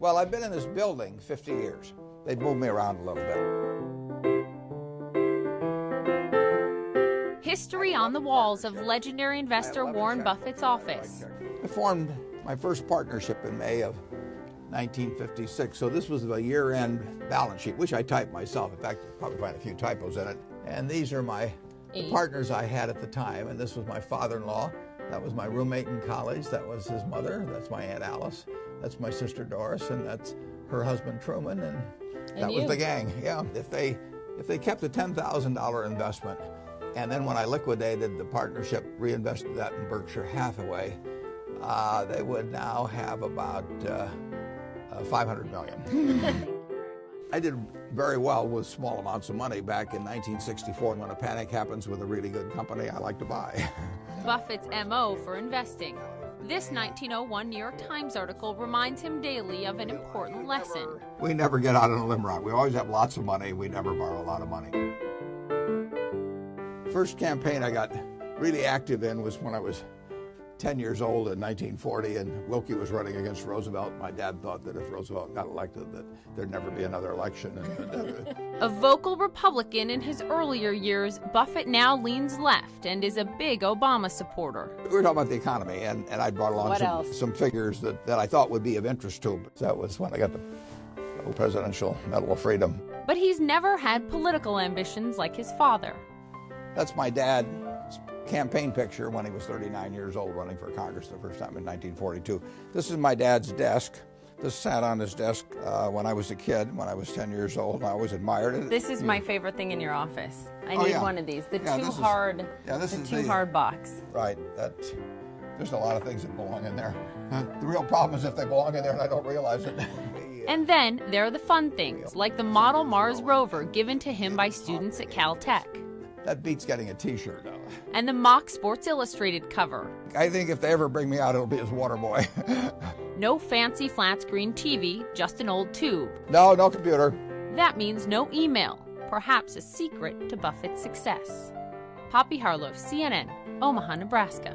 Well, I've been in this building 50 years. They've moved me around a little bit. History on the walls of legendary investor Warren Buffett's office. I formed my first partnership in May of 1956, so this was a year-end balance sheet, which I typed myself. In fact, you'll probably find a few typos in it. And these are the partners I had at the time, and this was my father-in-law. That was my roommate in college. That was his mother. That's my Aunt Alice. That's my sister Doris, and that's her husband Truman, and that was the gang. Yeah. If they kept a $10,000 investment, and then when I liquidated the partnership, reinvested that in Berkshire Hathaway, they would now have about $500 million. I did very well with small amounts of money back in 1964. When a panic happens with a really good company, I like to buy. Buffett's MO for investing. This 1901 New York Times article reminds him daily of an important lesson. We never get out on a limb run. We always have lots of money. We never borrow a lot of money. First campaign I got really active in was when I was 10 years old in 1940, and Wilkie was running against Roosevelt. My dad thought that if Roosevelt got elected, that there'd never be another election. A vocal Republican in his earlier years, Buffett now leans left and is a big Obama supporter. We were talking about the economy, and I brought along some figures that I thought would be of interest to him. That was when I got the Presidential Medal of Freedom. But he's never had political ambitions like his father. That's my dad's campaign picture when he was 39 years old, running for Congress the first time in 1942. This is my dad's desk. This sat on his desk when I was a kid, when I was 10 years old, and I always admired it. This is my favorite thing in your office. I need one of these. The too hard box. Right. There's a lot of things that belong in there. The real problem is if they belong in there and I don't realize it. And then there are the fun things, like the model Mars rover given to him by students at Caltech. That beats getting a T-shirt. And the mock Sports Illustrated cover. I think if they ever bring me out, it'll be as Waterboy. No fancy flat screen TV, just an old tube. No computer. That means no email, perhaps a secret to Buffett's success. Poppy Harlow, CNN, Omaha, Nebraska.